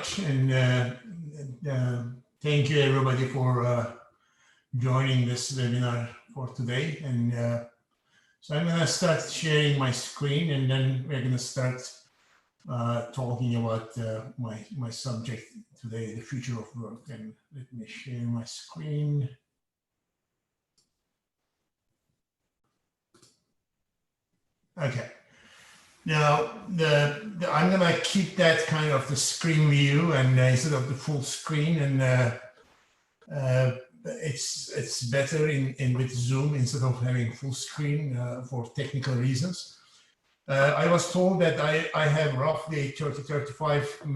And thank you everybody for joining this webinar for today. And so I'm going to start sharing my screen, and then we're going to start talking about my subject today, the future of work. And let me share my screen. Okay. Now, I'm going to keep that kind of the screen view and instead of the full screen, and it's better in with Zoom instead of having full screen for technical reasons. I was told that I have roughly 30-35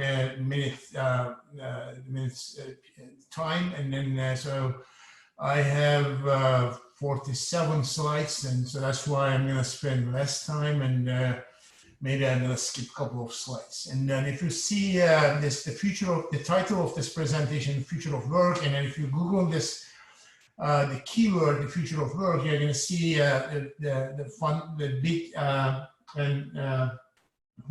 minutes time, and then so I have 47 slides, and so that's why I'm going to spend less time, and maybe I'm going to skip a couple of slides. And then if you see the title of this presentation, Future of Work, and then if you Google this, the keyword, the future of work, you're going to see the big and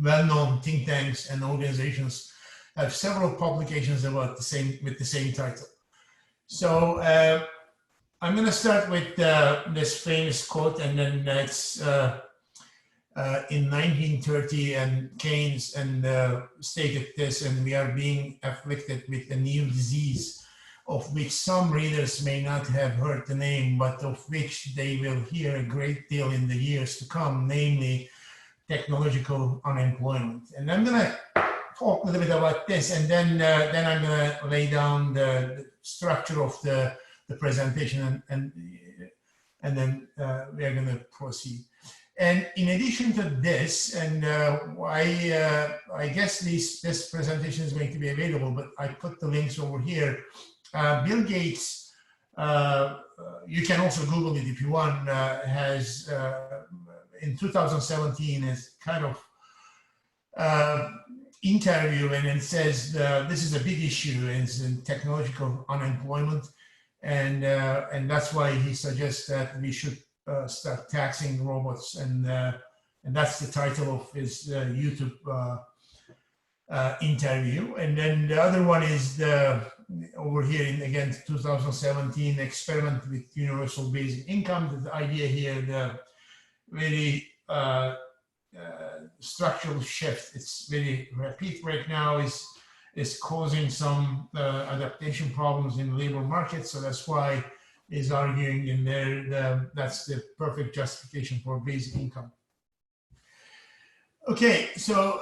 well-known think tanks and organizations have several publications about with the same title. So I'm going to start with this famous quote, and then that's in 1930, and Keynes stated this, and we are being afflicted with a new disease, of which some readers may not have heard the name, but of which they will hear a great deal in the years to come, namely technological unemployment. And I'm going to talk a little bit about this, and then I'm going to lay down the structure of the presentation, and then we are going to proceed. And in addition to this, and I guess this presentation is going to be available, but I put the links over here. Bill Gates, you can also Google it if you want, has in 2017 is kind of interview, and it says this is a big issue, it's in technological unemployment, and that's why he suggests that we should start taxing robots, and that's the title of his YouTube interview. And then the other one is over here in, again, 2017, experiment with universal basic income. The idea here, the very structural shift, it's very rapid right now, is causing some adaptation problems in labor markets. So that's why is arguing in there that's the perfect justification for basic income. Okay, so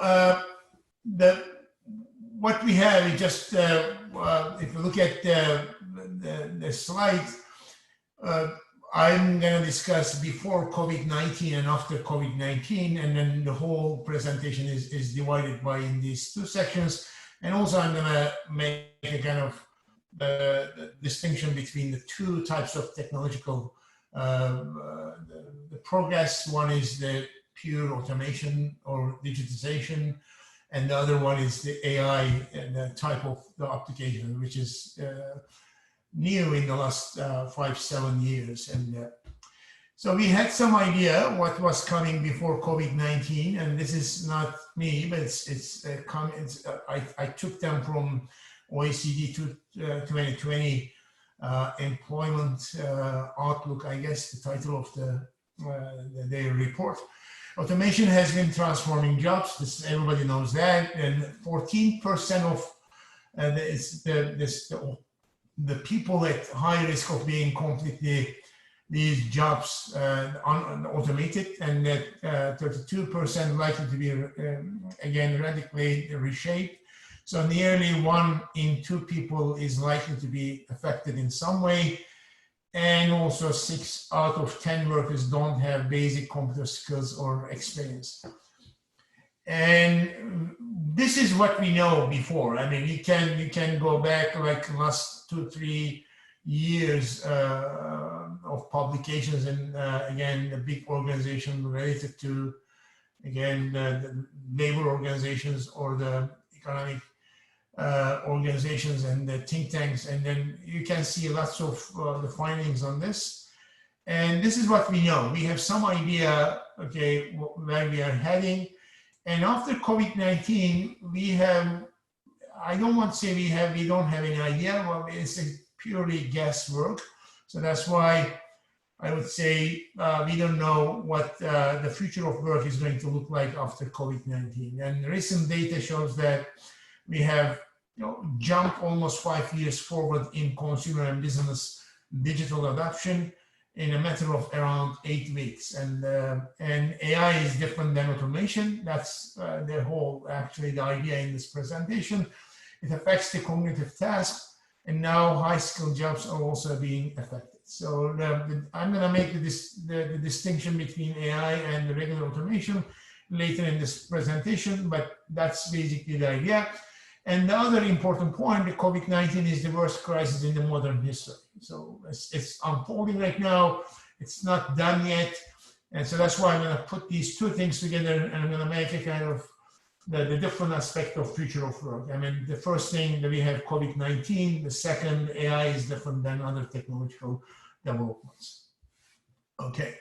what we have is just if you look at the slide, I'm going to discuss before COVID-19 and after COVID-19, and then the whole presentation is divided by in these two sections. And also I'm going to make a kind of the distinction between the two types of technological the progress. One is the pure automation or digitization, and the other one is the AI and the type of the application, which is new in the last 5-7 years. And so we had some idea what was coming before COVID-19, and this is not me, but it's I took them from OECD 2020 employment outlook, I guess the title of their report. Automation has been transforming jobs. Everybody knows that, and 14% of the people at high risk of being completely these jobs automated, and that 32% likely to be again radically reshaped. So nearly 1 in 2 people is likely to be affected in some way. And also 6 out of 10 workers don't have basic computer skills or experience. And this is what we know before. I mean, you can go back like last 2-3 years of publications, and again, the big organization related to, again, the labor organizations or the economic organizations and the think tanks, and then you can see lots of the findings on this. And this is what we know. We have some idea, okay, where we are heading. And after COVID-19, we have I don't want to say we don't have any idea. Well, it's a purely guesswork. So that's why I would say we don't know what the future of work is going to look like after COVID-19. And recent data shows that we have jumped almost 5 years forward in consumer and business digital adoption in a matter of around 8 weeks. And AI is different than automation. That's the whole, actually, the idea in this presentation. It affects the cognitive tasks, and now high-skilled jobs are also being affected. So I'm going to make the distinction between AI and the regular automation later in this presentation, but that's basically the idea. And the other important point, the COVID-19 is the worst crisis in the modern history. So it's unfolding right now. It's not done yet. And so that's why I'm going to put these two things together, and I'm going to make a kind of the different aspect of future of work. I mean, the first thing that we have COVID-19, the second, AI is different than other technological developments. Okay.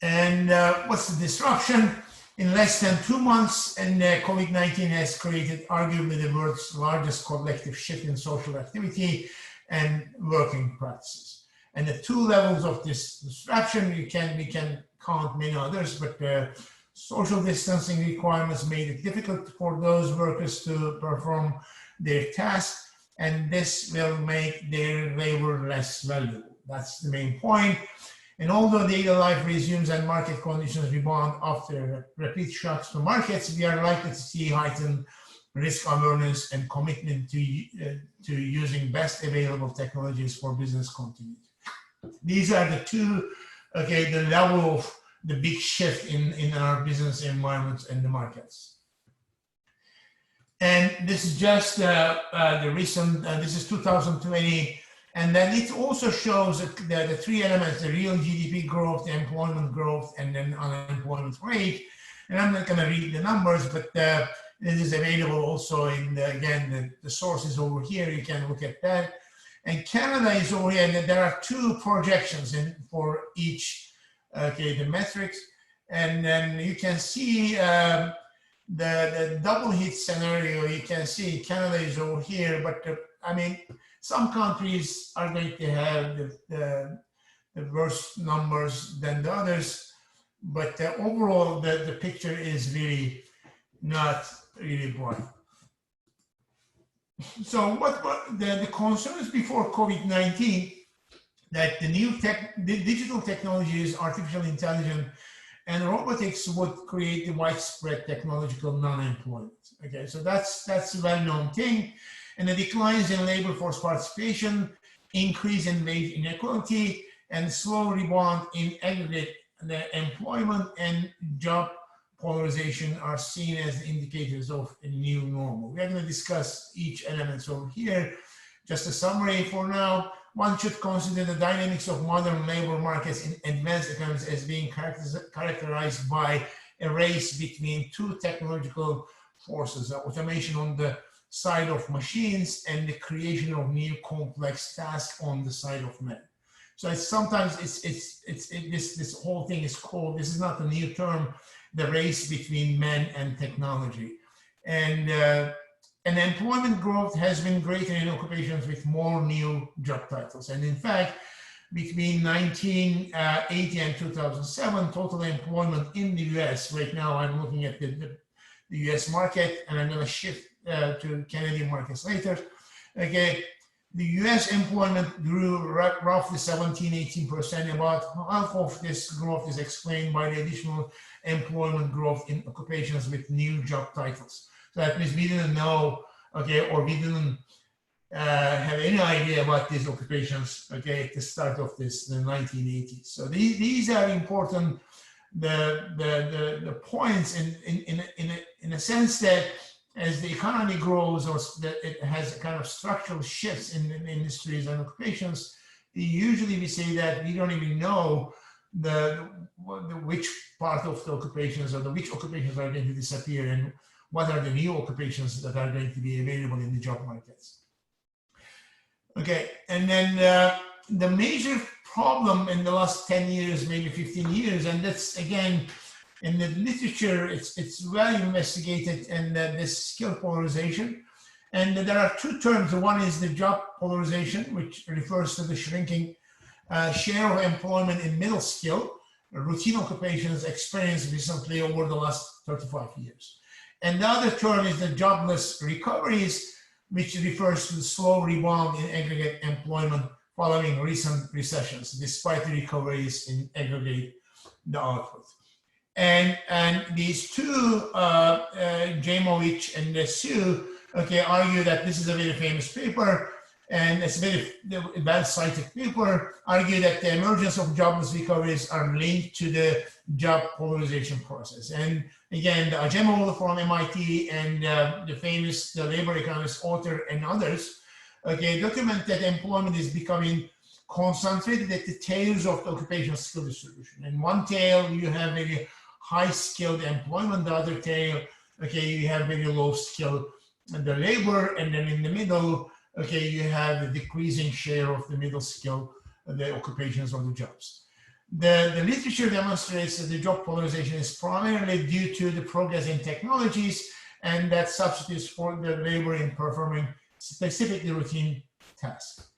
And what's the disruption? In less than 2 months, and COVID-19 has created arguably the world's largest collective shift in social activity and working practices. And the two levels of this disruption, we can count many others, but social distancing requirements made it difficult for those workers to perform their tasks, and this will make their labor less valuable. That's the main point. And although daily life resumes and market conditions rebound after repeat shocks to markets, we are likely to see heightened risk awareness and commitment to using best available technologies for business continuity. These are the two, okay, the level of the big shift in our business environments and the markets. And this is just the recent, this is 2020. And then it also shows the three elements: the real GDP growth, the employment growth, and then unemployment rate. And I'm not going to read the numbers, but this is available also in, again, the sources over here. You can look at that. And Canada is over here, and there are two projections for each, okay, the metrics. And then you can see the double hit scenario. You can see Canada is over here, but I mean, some countries are going to have the worst numbers than the others, but overall, the picture is really not really bright. So what the concerns before COVID-19, that the new digital technologies, artificial intelligence, and robotics would create the widespread technological non-employment. Okay, so that's a well-known thing. And the declines in labor force participation, increase in wage inequality, and slow rebound in aggregate the employment and job polarization are seen as indicators of a new normal. We are going to discuss each element over here. Just a summary for now. One should consider the dynamics of modern labor markets in advanced economies as being characterized by a race between two technological forces: automation on the side of machines and the creation of new complex tasks on the side of men. So sometimes this whole thing is called, this is not a new term, the race between men and technology. And employment growth has been greater in occupations with more new job titles. And in fact, between 1980 and 2007, total employment in the US, right now I'm looking at the US market, and I'm going to shift to Canadian markets later. Okay, the US employment grew roughly 17–18%. About half of this growth is explained by the additional employment growth in occupations with new job titles. So that means we didn't know, okay, or we didn't have any idea about these occupations, okay, at the start of the 1980s. So these are important, the points in a sense that as the economy grows, or that it has a kind of structural shifts in industries and occupations, usually we say that we don't even know which part of the occupations or which occupations are going to disappear and what are the new occupations that are going to be available in the job markets. Okay, and then the major problem in the last 10 years, maybe 15 years, and that's again, in the literature, it's well investigated, and this skill polarization. And there are two terms. One is the job polarization, which refers to the shrinking share of employment in middle skill, routine occupations experienced recently over the last 35 years. And the other term is the jobless recoveries, which refers to the slow rebound in aggregate employment following recent recessions, despite the recoveries in aggregate the output. And these two, Jamovich and Sue, okay, argue that this is a very famous paper, and it's a very well-cited paper, argue that the emergence of jobless recoveries are linked to the job polarization process. And again, the Ajemov from MIT and the labor economist author and others, okay, document that employment is becoming concentrated at the tails of the occupational skill distribution. In one tail, you have very high-skilled employment. The other tail, okay, you have very low-skilled the labor, and then in the middle, okay, you have the decreasing share of the middle skill, the occupations or the jobs. The literature demonstrates that the job polarization is primarily due to the progress in technologies and that substitutes for the labor in performing specifically routine tasks.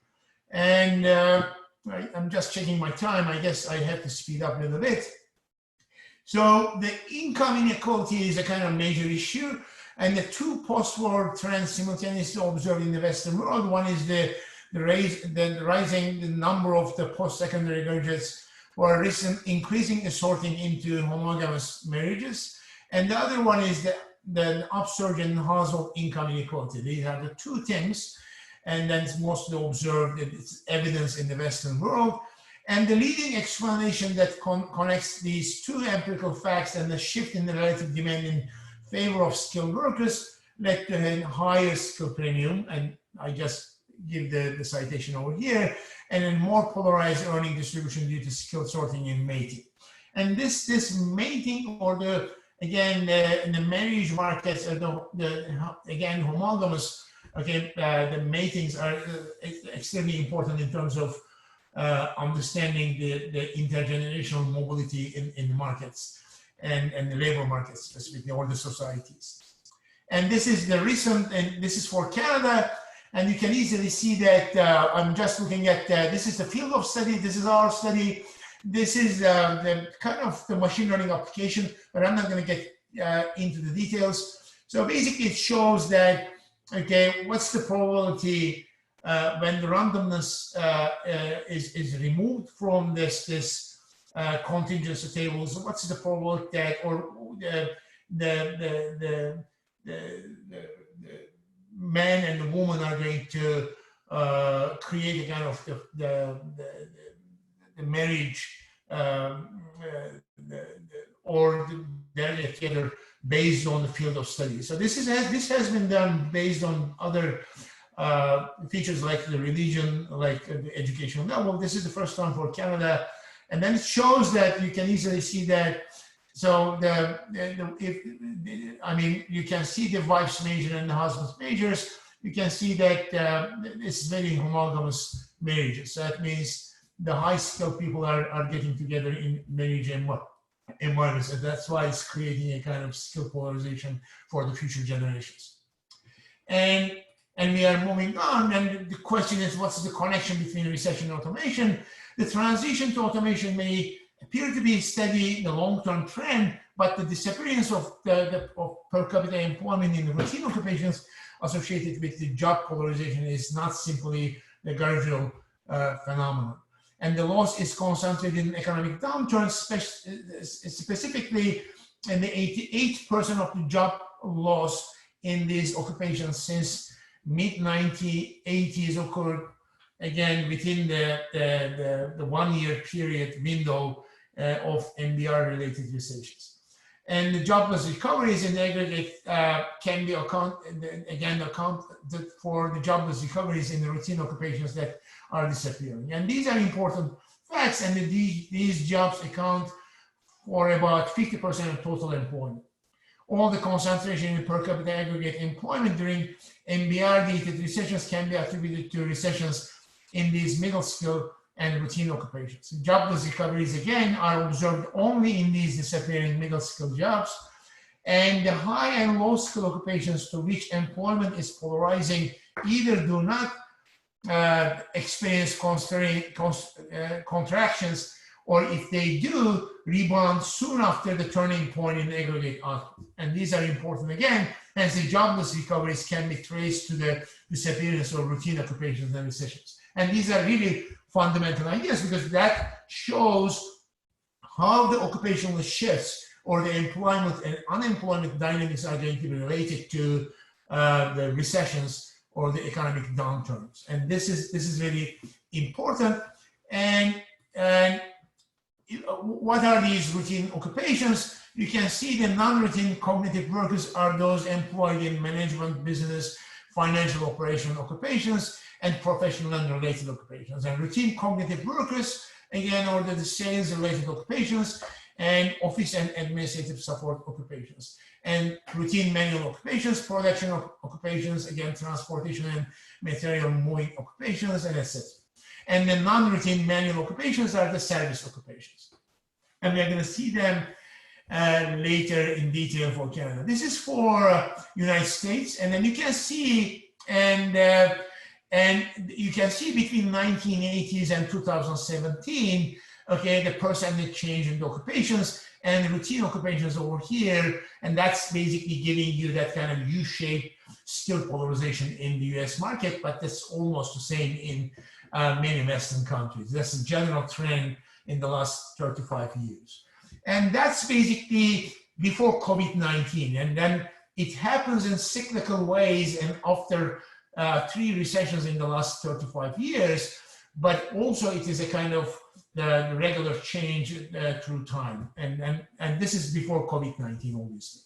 And I'm just checking my time. I guess I have to speed up a little bit. So the income inequality is a kind of major issue. And the two post-war trends simultaneously observed in the Western world. One is the rising number of the post-secondary graduates who are increasing the sorting into homogamous marriages. And the other one is the upsurge in household income inequality. These are the two things, and that's mostly observed, it's evidence in the Western world. And the leading explanation that connects these two empirical facts and the shift in the relative demand in favor of skilled workers led to a higher skill premium, and I just give the citation over here, and a more polarized earning distribution due to skill sorting and mating. And this mating, or the marriage markets, again homogamous, okay, the matings are extremely important in terms of understanding the intergenerational mobility in the markets. And the labor markets specifically, or the societies. And this is the recent, and this is for Canada, and you can easily see that I'm just looking at, this is the field of study, this is our study, this is the kind of the machine learning application, but I'm not gonna get into the details. So basically it shows that, okay, what's the probability when the randomness is removed from this contingency tables, what's the probability that, or the man and the woman are going to create a kind of the marriage or they're together based on the field of study. So this has been done based on other features like the religion, like the educational level. This is the first time for Canada. And then it shows that you can easily see that. So I mean, you can see the wife's major and the husband's majors. You can see that it's very homogamous marriages. So that means the high skilled people are getting together in marriage environments. And that's why it's creating a kind of skill polarization for the future generations. And we are moving on. And the question is, what's the connection between recession and automation? The transition to automation may appear to be steady in the long-term trend, but the disappearance of per capita employment in the routine occupations associated with the job polarization is not simply the gradual phenomenon. And the loss is concentrated in economic downturns, specifically in the 88% of the job loss in these occupations since mid-1980s occurred again within the 1 year period window of NBR related recessions. And the jobless recoveries in the aggregate can be accounted for the jobless recoveries in the routine occupations that are disappearing. And these are important facts, and these jobs account for about 50% of total employment. All the concentration in per capita aggregate employment during NBR dated recessions can be attributed to recessions in these middle skill and routine occupations. Jobless recoveries again are observed only in these disappearing middle skill jobs. And the high and low skill occupations to which employment is polarizing either do not experience contractions, or if they do, rebound soon after the turning point in aggregate output. And these are important again, hence the jobless recoveries can be traced to the disappearance of routine occupations and recessions. And these are really fundamental ideas because that shows how the occupational shifts or the employment and unemployment dynamics are going to be related to the recessions or the economic downturns. And this is really important. And what are these routine occupations? You can see the non-routine cognitive workers are those employed in management, business, financial operation occupations, and professional and related occupations. And routine cognitive workers, again, are the sales-related occupations and office and administrative support occupations. And routine manual occupations, production occupations, again, transportation and material moving occupations, and etc. And the non-routine manual occupations are the service occupations. And we're going to see them later in detail for Canada. This is for United States, and then you can see, and you can see between 1980s and 2017, okay, the percentage change in the occupations and the routine occupations over here, and that's basically giving you that kind of U-shaped skill polarization in the US market, but that's almost the same in many Western countries. That's a general trend in the last 35 years. And that's basically before COVID-19. And then it happens in cyclical ways and after 3 recessions in the last 35 years, but also it is a kind of the regular change through time. And this is before COVID-19, obviously.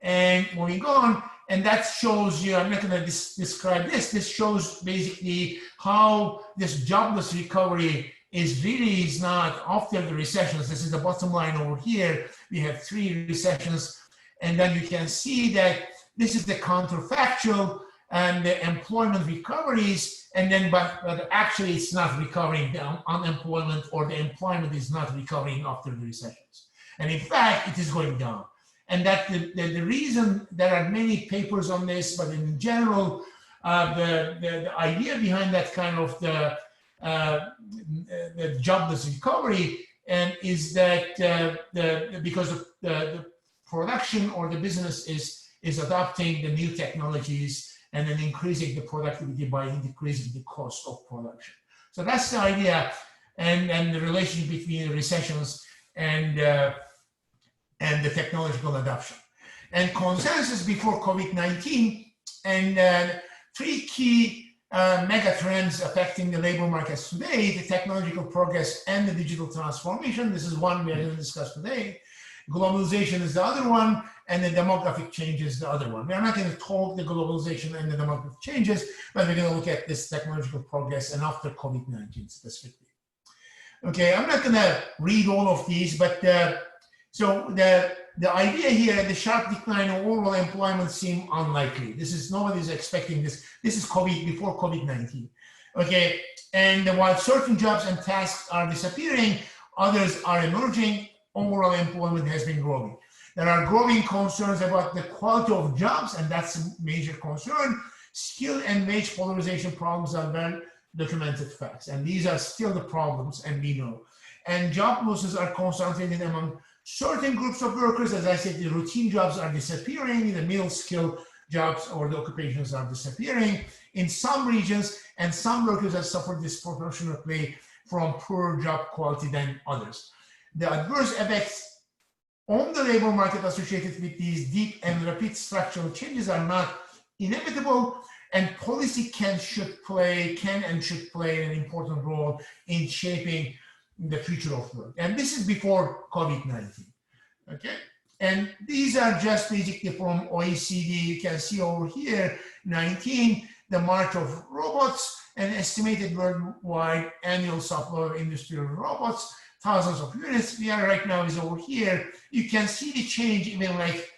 And moving on, and that shows you, I'm not going to describe this, this shows basically how this jobless recovery is not after the recessions. This is the bottom line over here. We have 3 recessions, and then you can see that this is the counterfactual and the employment recoveries, and then but actually it's not recovering. The unemployment or the employment is not recovering after the recessions, and in fact it is going down. And that the reason, there are many papers on this, but in general, the idea behind that kind of the jobless recovery and is that because the production or the business is adopting the new technologies and then increasing the productivity by decreasing the cost of production. So that's the idea, and the relation between recessions and the technological adoption. And consensus before COVID-19, and 3 key mega trends affecting the labor markets today: the technological progress and the digital transformation. This is one we are going to discuss today. Globalization is the other one, and the demographic change is the other one. We are not going to talk the globalization and the demographic changes, but we're going to look at this technological progress and after COVID-19 specifically. Okay, I'm not going to read all of these, but so the idea here, the sharp decline of overall employment seem unlikely. This is, nobody's expecting this. This is COVID, before COVID-19. Okay, and while certain jobs and tasks are disappearing, others are emerging. Overall employment has been growing. There are growing concerns about the quality of jobs, and that's a major concern. Skill and wage polarization problems are well documented facts, and these are still the problems, and we know. And job losses are concentrated among certain groups of workers. As I said, the routine jobs are disappearing, the middle skill jobs or the occupations are disappearing in some regions, and some workers have suffered disproportionately from poorer job quality than others. The adverse effects on the labor market associated with these deep and rapid structural changes are not inevitable, and policy can and should play an important role in shaping the future of work. And this is before COVID-19, okay? And these are just basically from OECD. You can see over here, 19, the march of robots, an estimated worldwide annual supply of industrial robots, thousands of units. We are right now is over here. You can see the change even like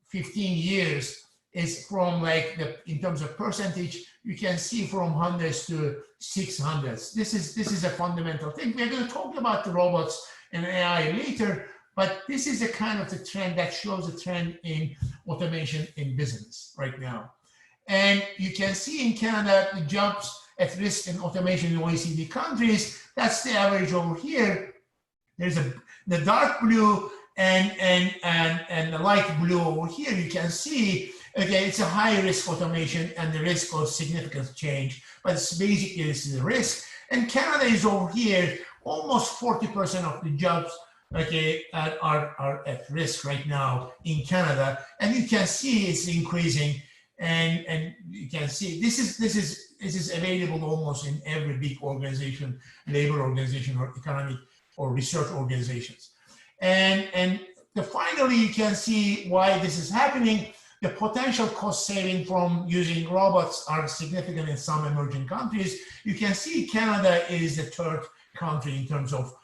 15 years is from like in terms of percentage, you can see from hundreds to 600s. This is a fundamental thing. We're going to talk about the robots and AI later, But this is a kind of the trend that shows a trend in automation in business right now. And you can see in Canada, the jobs at risk in automation in OECD countries, that's the average over here. There's the dark blue and the light blue over here. You can see, okay, it's a high risk automation and the risk of significant change, but it's basically this is a risk. And Canada is over here, almost 40% of the jobs, okay, are at risk right now in Canada. And you can see it's increasing. And you can see this is available almost in every big organization, labor organization or economic or research organizations. And finally, you can see why this is happening. The potential cost saving from using robots are significant in some emerging countries. You can see Canada is the third country in terms of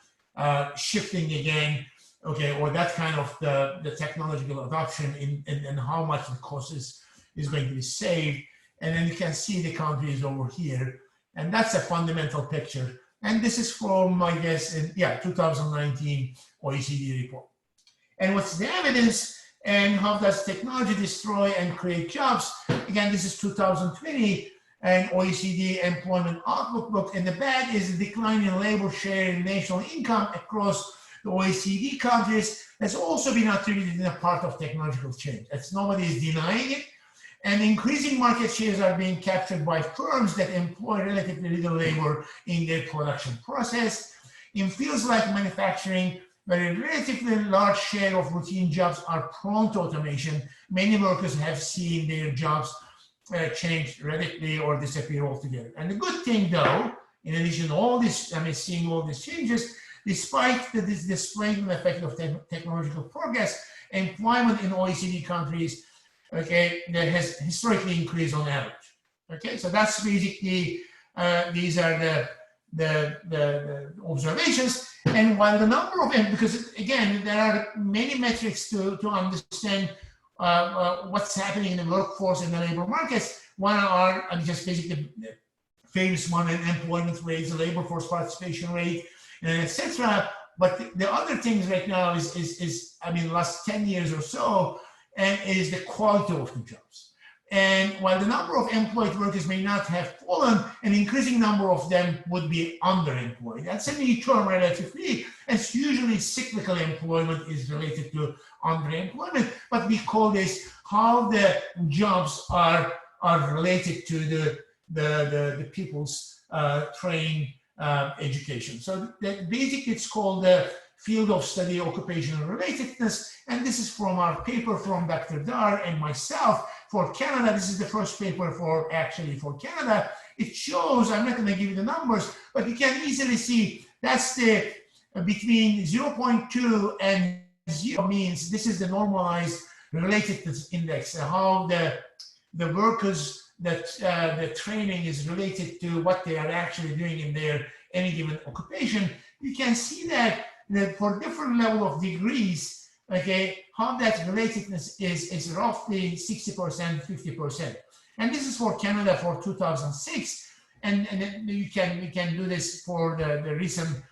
shifting again, okay, or that kind of the technological adoption and how much the cost is going to be saved. And then you can see the countries over here. And that's a fundamental picture. And this is from, I guess, 2019 OECD report. And what's the evidence and how does technology destroy and create jobs? Again, this is 2020 and OECD employment outlook book. And the bad is the decline in labor share in national income across the OECD countries has also been attributed in a part of technological change. That's nobody is denying it. And increasing market shares are being captured by firms that employ relatively little labor in their production process. In fields like manufacturing, where a relatively large share of routine jobs are prone to automation, many workers have seen their jobs change radically or disappear altogether. And the good thing, though, in addition to all this, seeing all these changes, despite the strengthening effect of technological progress, employment in OECD countries, okay, that has historically increased on average. Okay, so that's basically these are the observations. And while the number of, because again, there are many metrics to understand what's happening in the workforce and the labor markets. One are just basically the famous one, employment rates, the labor force participation rate, and etc. But the other things right now is last 10 years or so, and is the quality of the jobs. And while the number of employed workers may not have fallen, an increasing number of them would be underemployed. That's a new term relatively, as usually cyclical employment is related to underemployment, but we call this how the jobs are related to the people's trained education. So basically it's called the field of study occupational relatedness, and this is from our paper from Dr. Dar and myself for Canada. This is the first paper for Canada. It shows, I'm not going to give you the numbers, but you can easily see that's the between 0.2 and 0 means this is the normalized relatedness index, how the workers that the training is related to what they are actually doing in their any given occupation. You can see that for different level of degrees, okay, how that relatedness is roughly 60%, 50%. And this is for Canada for 2006. And then we can do this for the recent,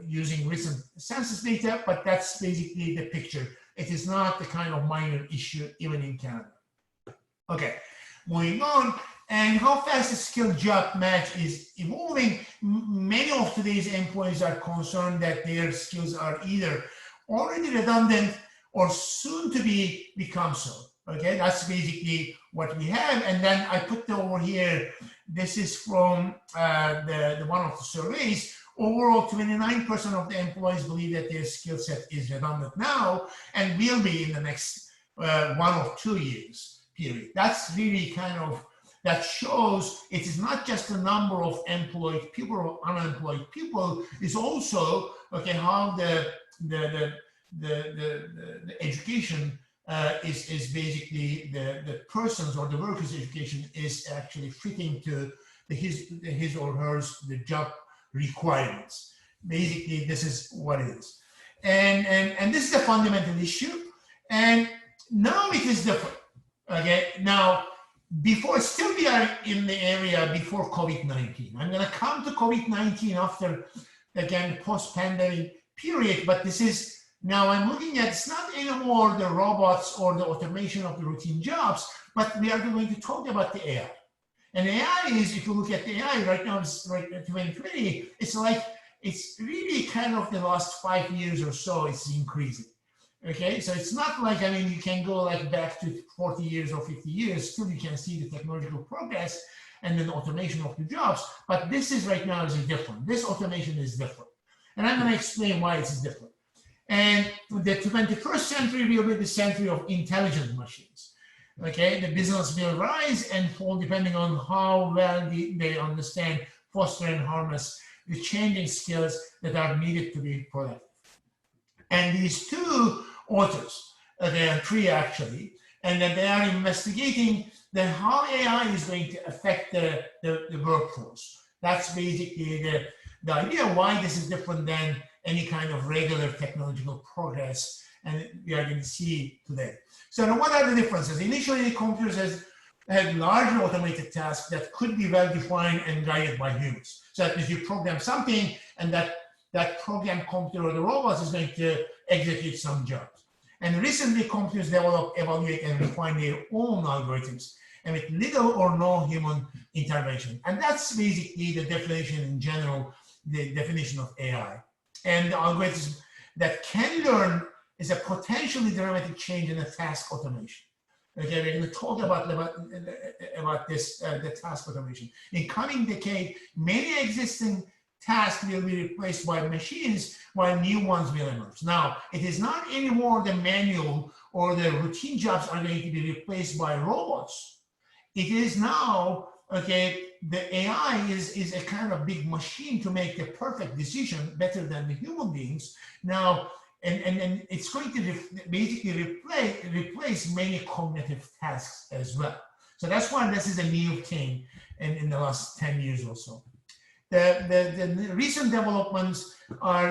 using recent census data, but that's basically the picture. It is not the kind of minor issue even in Canada. Okay, moving on. And how fast the skilled job match is evolving. Many of today's employees are concerned that their skills are either already redundant or soon to become so. Okay, that's basically what we have. And then I put over here, this is from the one of the surveys. Overall, 29% of the employees believe that their skill set is redundant now and will be in the next 1 or 2 years period. That's really kind of, that shows it is not just the number of employed people or unemployed people, it's also, okay, how the education is basically the person's or the worker's education is actually fitting to his or hers the job requirements. Basically, this is what it is. And this is the fundamental issue. And now it is different. Okay, now, before, still we are in the area before COVID-19. I'm going to come to COVID-19 after, again, post-pandemic period, but this is, now I'm looking at, it's not anymore the robots or the automation of the routine jobs, but we are going to talk about the AI. And AI is, if you look at the AI right now, it's right at 2020, it's like, it's really kind of the last 5 years or so, it's increasing. Okay, so it's not like, I mean, you can go like back to 40 years or 50 years, still you can see the technological progress and then the automation of the jobs, but this is right now is different. This automation is different. And I'm going to explain why it's different. And the 21st century will be the century of intelligent machines. Okay, the business will rise and fall depending on how well they understand, foster and harness the changing skills that are needed to be productive. And these two authors, there are three actually, and then they are investigating then how AI is going to affect the workforce. That's basically the idea why this is different than any kind of regular technological progress, and we are going to see today. So now what are the differences? Initially, the computers had large automated tasks that could be well defined and guided by humans. So that means you program something, and that program computer or the robots is going to execute some jobs. And recently, computers develop, evaluate, and refine their own algorithms, and with little or no human intervention. And that's basically the definition in general, the definition of AI. And the algorithms that can learn is a potentially dramatic change in the task automation. Okay, we're going to talk about this, the task automation. In coming decade, many existing tasks will be replaced by machines while new ones will emerge. Now, it is not anymore the manual or the routine jobs are going to be replaced by robots. It is now, okay, the AI is a kind of big machine to make the perfect decision better than the human beings. Now, and it's going to basically replace many cognitive tasks as well. So that's why this is a new thing in the last 10 years or so. The recent developments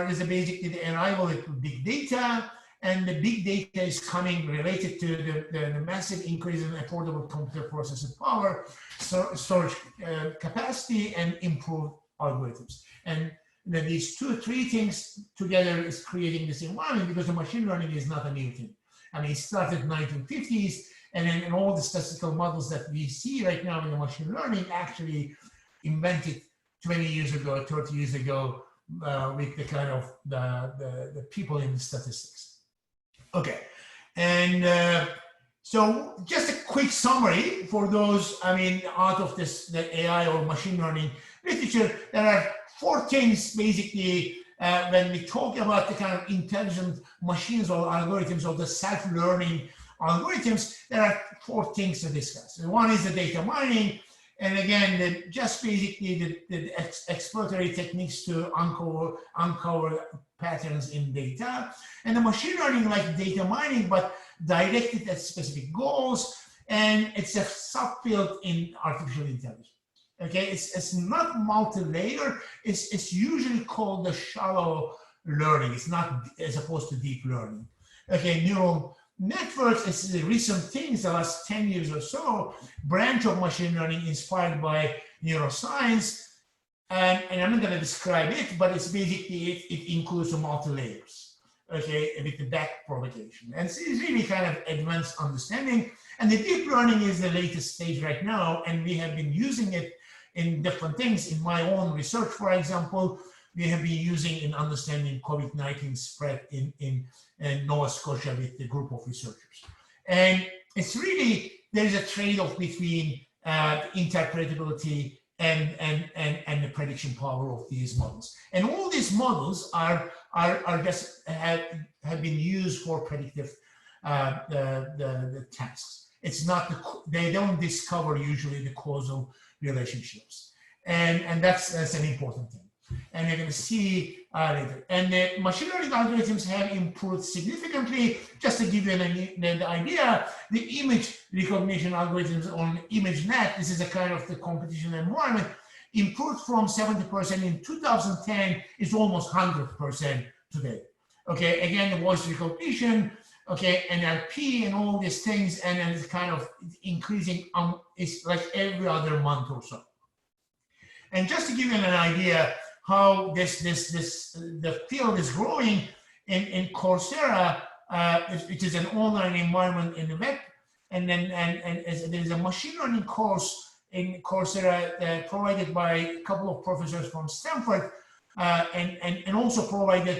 is basically the arrival of big data, and the big data is coming related to the massive increase in affordable computer processing power, storage capacity, and improved algorithms. And then these three things together is creating this environment, because the machine learning is not a new thing. I mean, it started in the 1950s, and then in all the statistical models that we see right now in the machine learning actually invented 20 years ago, 30 years ago, with the kind of the people in the statistics. Okay, and so just a quick summary for those, I mean, out of this, the AI or machine learning literature, there are 4 things basically when we talk about the kind of intelligent machines or algorithms or the self-learning algorithms, there are 4 things to discuss. One is the data mining, and again, just basically the exploratory techniques to uncover patterns in data, and the machine learning like data mining, but directed at specific goals, and it's a subfield in artificial intelligence. Okay, it's not multi-layer, it's usually called the shallow learning. It's not as opposed to deep learning. Okay, neural networks is the recent things, the last 10 years or so, branch of machine learning inspired by neuroscience. And I'm not going to describe it, but it's basically, it includes multi-layers, okay, with the back propagation. And it's really kind of advanced understanding. And the deep learning is the latest stage right now, and we have been using it in different things. In my own research, for example, we have been using in understanding COVID-19 spread in Nova Scotia with the group of researchers. And it's really, there's a trade-off between interpretability and the prediction power of these models. And all these models are just have been used for predictive the tasks. It's not, they don't discover usually the causal relationships. And that's an important thing. And you're going to see later. And the machine learning algorithms have improved significantly. Just to give you the idea, the image recognition algorithms on ImageNet, this is a kind of the competition environment, improved from 70% in 2010 is almost 100% today. Okay, again, the voice recognition, okay, NLP and all these things, and then it's kind of increasing, it's like every other month or so. And just to give you an idea how the field is growing in Coursera, which is an online environment in the web, and there's a machine learning course in Coursera provided by a couple of professors from Stanford, and also provided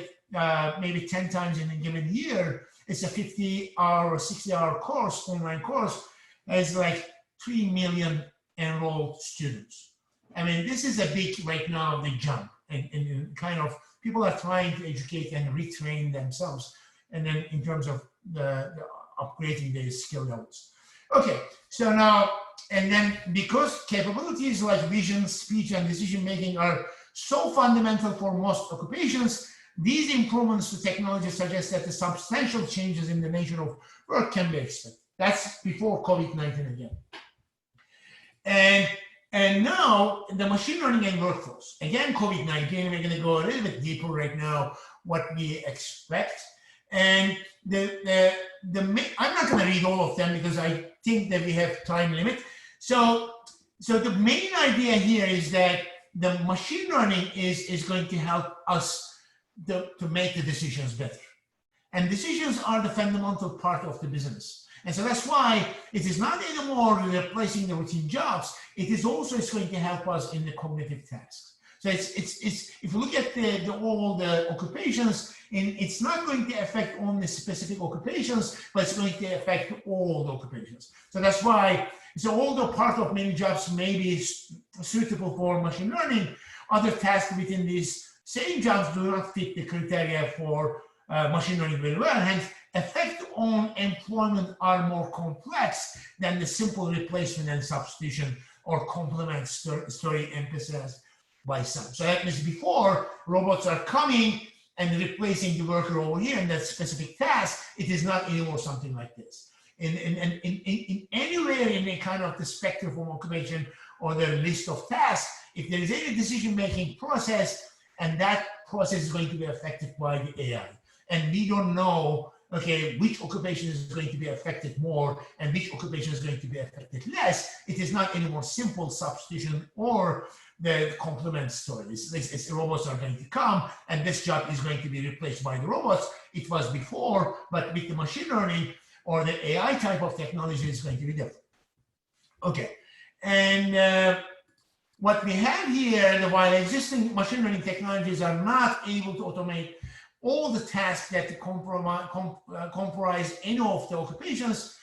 maybe 10 times in a given year. It's a 50-hour or 60-hour course, online course. Has like 3 million enrolled students. I mean, this is a big, right now, the jump. And kind of, people are trying to educate and retrain themselves. And then in terms of the upgrading their skill levels. Okay, so now, and then because capabilities like vision, speech, and decision-making are so fundamental for most occupations, these improvements to technology suggest that the substantial changes in the nature of work can be expected. That's before COVID-19 again. And now the machine learning and workforce. Again, COVID-19, we're going to go a little bit deeper right now, what we expect. And I'm not going to read all of them because I think that we have time limit. So the main idea here is that the machine learning is going to help us to make the decisions better. And decisions are the fundamental part of the business. And so that's why it is not anymore replacing the routine jobs. It's going to help us in the cognitive tasks. So it's if you look at all the occupations, it's not going to affect only specific occupations, but it's going to affect all the occupations. So that's why, although part of many jobs may be suitable for machine learning, other tasks within these same jobs do not fit the criteria for machine learning very well. Hence, effect on employment are more complex than the simple replacement and substitution or complement story emphasized by some. So that means before, robots are coming and replacing the worker over here in that specific task, it is not anymore something like this. In anywhere in the kind of the spectrum of occupation or the list of tasks, if there is any decision-making process, and that process is going to be affected by the AI. And we don't know, okay, which occupation is going to be affected more and which occupation is going to be affected less. It is not any more simple substitution or the complement stories. Robots are going to come and this job is going to be replaced by the robots. It was before, but with the machine learning or the AI type of technology is going to be different. Okay, and what we have here, while existing machine learning technologies are not able to automate all the tasks that comprise any of the occupations,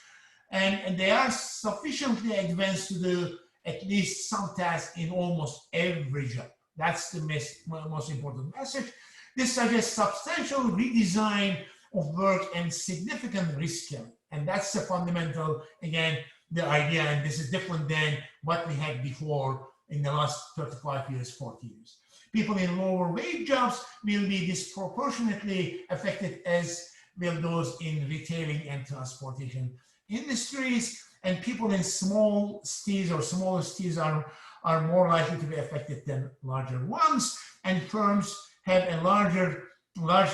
and they are sufficiently advanced to do at least some tasks in almost every job. That's the most important message. This suggests substantial redesign of work and significant reskilling. And that's the fundamental, again, the idea, and this is different than what we had before in the last 35 years, 40 years. People in lower wage jobs will be disproportionately affected, as will those in retailing and transportation industries. And people in small cities or smaller cities are more likely to be affected than larger ones. And firms have a large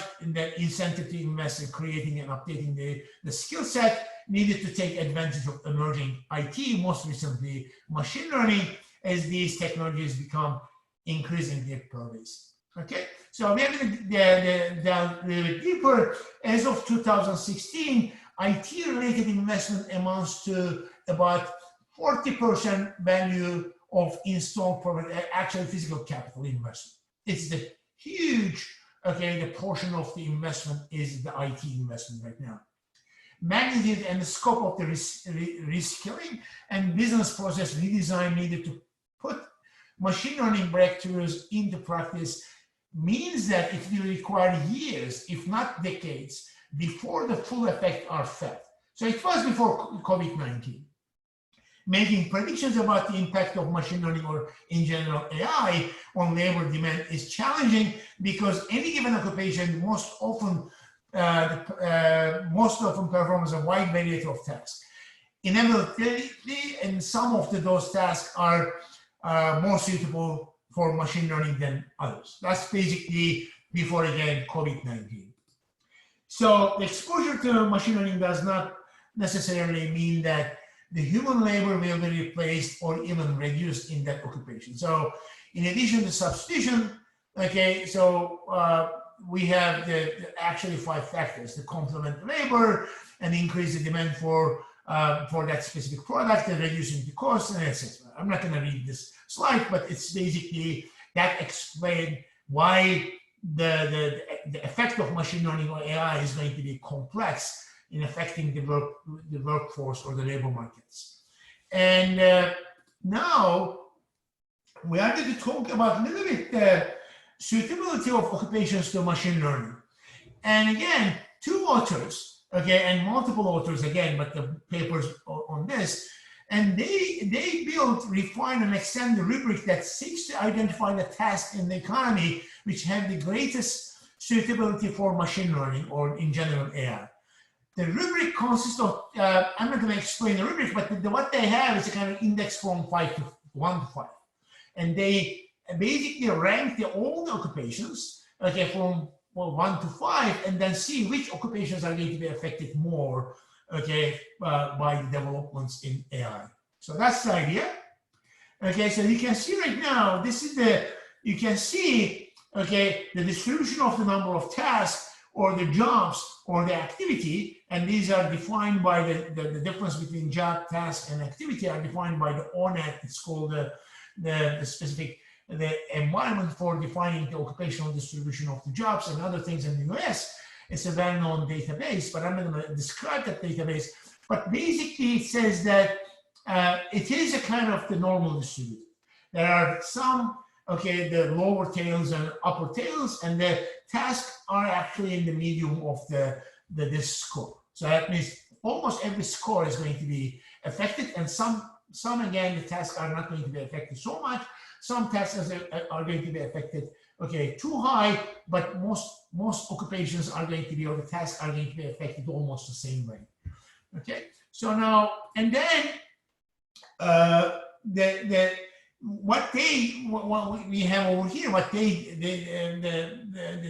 incentive to invest in creating and updating the skill set needed to take advantage of emerging IT, most recently machine learning, as these technologies become increasingly pervasive. Okay, so we are going to delve a little bit deeper. As of 2016, IT-related investment amounts to about 40% value of installed property, actual physical capital investment. It's the huge, okay, the portion of the investment is the IT investment right now. Magnitude and the scope of the reskilling and business process redesign needed to put machine learning breakthroughs into practice means that it will require years, if not decades, before the full effect are felt. So it was before COVID-19. Making predictions about the impact of machine learning or in general AI on labor demand is challenging because any given occupation most often performs a wide variety of tasks. Inevitably, and some of those tasks are more suitable for machine learning than others. That's basically before, again, COVID-19. So the exposure to machine learning does not necessarily mean that the human labor will be replaced or even reduced in that occupation. So in addition to substitution, Okay, so we have actually 5 factors: the complement labor, and increase the demand for that specific product, and reducing the cost, and etc. I'm not going to read this slide, but it's basically that explain why the effect of machine learning or AI is going to be complex in affecting the workforce or the labor markets. And now we are going to talk about a little bit the suitability of occupations to machine learning. And again, 2 authors, okay, and multiple authors again, but the papers on this, and they build, refine, and extend the rubric that seeks to identify the tasks in the economy which have the greatest suitability for machine learning or in general AI. The rubric consists of, I'm not going to explain the rubric, but what they have is a kind of index from 1 to 5. And they basically rank all the occupations, okay, from 1 to 5, and then see which occupations are going to be affected more, okay, by the developments in AI. So that's the idea. Okay, so you can see right now, this is you can see, okay, the distribution of the number of tasks or the jobs or the activity, and these are defined by the difference between job, task, and activity are defined by the ONET. It's called the specific environment for defining the occupational distribution of the jobs and other things in the US. It's a well-known database, but I'm not going to describe that database. But basically, it says that it is a kind of the normal distribution. There are some, okay, the lower tails and upper tails, and the tasks are actually in the medium of this score. So that means almost every score is going to be affected, and some again, the tasks are not going to be affected so much. Some tasks are going to be affected, okay, too high, but most occupations are going to be, or the tasks are going to be affected almost the same way. Okay, so now, and then what we have over here, what they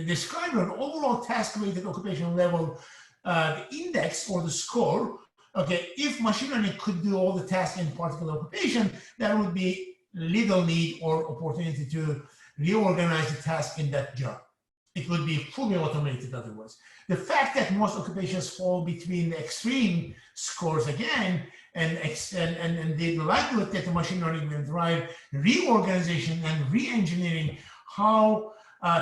describe an overall task-related occupational level, the index or the score. Okay, if machine learning could do all the tasks in a particular occupation, there would be little need or opportunity to reorganize the task in that job. It would be fully automated otherwise. The fact that most occupations fall between the extreme scores again, and the likelihood that the machine learning will drive reorganization and re-engineering how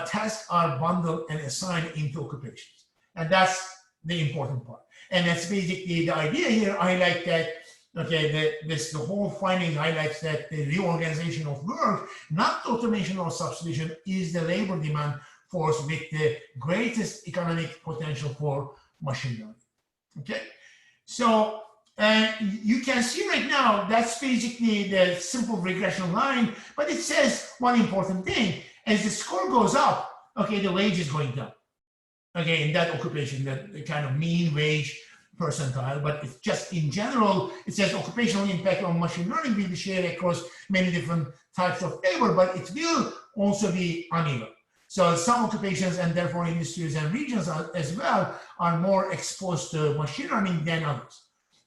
tasks are bundled and assigned into occupations. And that's the important part. And that's basically the idea here. I like that, okay, the whole finding highlights that the reorganization of work, not automation or substitution, is the labor demand force with the greatest economic potential for machine learning. Okay, so you can see right now that's basically the simple regression line, but it says one important thing: as the score goes up, okay, the wage is going down. Okay, in that occupation, that kind of mean wage percentile, but it's just in general, it says occupational impact on machine learning will be shared across many different types of labor, but it will also be uneven. So some occupations and therefore industries and regions as well are more exposed to machine learning than others.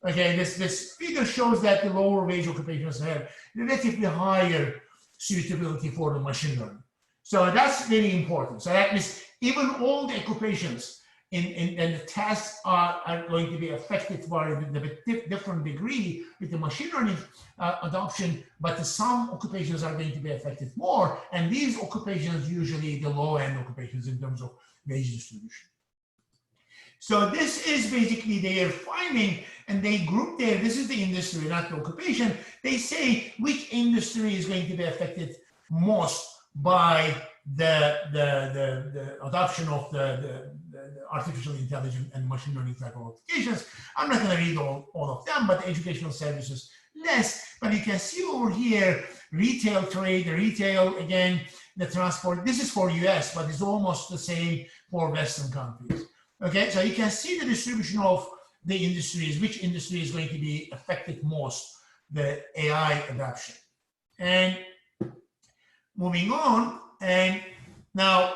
Okay, this figure shows that the lower wage occupations have relatively higher suitability for the machine learning. So that's very important. So that means even all the occupations and the tasks are going to be affected by the different degree with the machine learning adoption, but some occupations are going to be affected more, and these occupations usually the low-end occupations in terms of wage distribution. So this is basically their finding, and they group there. This is the industry, not the occupation. They say which industry is going to be affected most by the adoption of the artificial intelligence and machine learning type of applications. I'm not going to read all of them, but educational services less. But you can see over here, retail trade, the retail, again, the transport. This is for US, but it's almost the same for Western countries. Okay, so you can see the distribution of the industries, which industry is going to be affected most, the AI adoption. And moving on, and now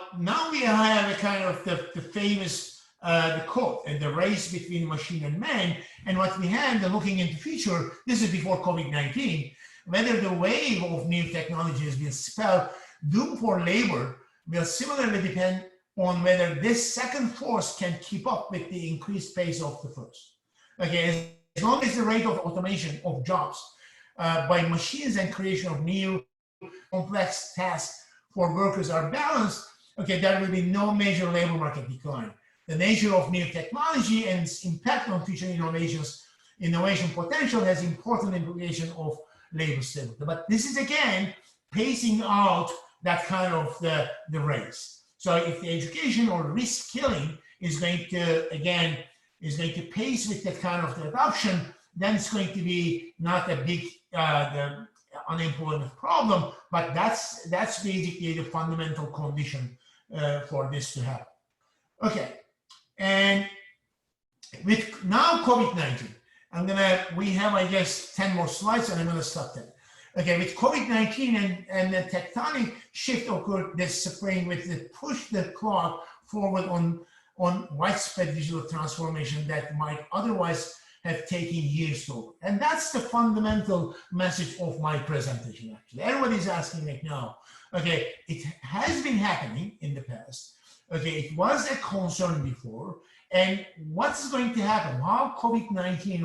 we have a kind of the famous the quote, and the race between machine and man. And what we have, the looking into future, this is before COVID-19, whether the wave of new technology has been spelled doom for labor, will similarly depend on whether this second force can keep up with the increased pace of the first. Okay, as long as the rate of automation of jobs by machines and creation of new complex tasks for workers are balanced, okay, there will be no major labor market decline. The nature of new technology and its impact on future innovation potential has important implication of labor stability. But this is again pacing out that kind of the race. So if the education or reskilling is going to, again, is going to pace with that kind of the adoption, then it's going to be not a big the unemployment problem, but that's basically the fundamental condition for this to happen. Okay, and with now COVID-19, we have, I guess, 10 more slides and I'm gonna stop there. Okay, with COVID-19 and the tectonic shift occurred this spring with the push the clock forward on widespread digital transformation that might otherwise have taken years to over. And that's the fundamental message of my presentation, actually. Everybody's asking right now, okay, it has been happening in the past. Okay, it was a concern before. And what's going to happen? How COVID-19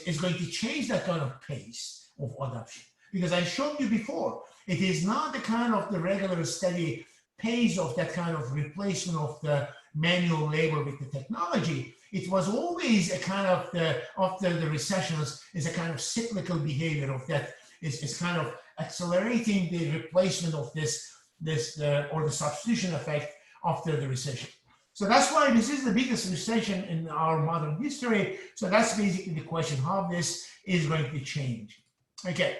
is going to change that kind of pace of adoption? Because I showed you before, it is not the kind of the regular steady pace of that kind of replacement of the manual labor with the technology. It was always a kind of after the recessions is a kind of cyclical behavior of that is kind of accelerating the replacement of this or the substitution effect after the recession. So that's why this is the biggest recession in our modern history. So that's basically the question, how this is going to change. Okay,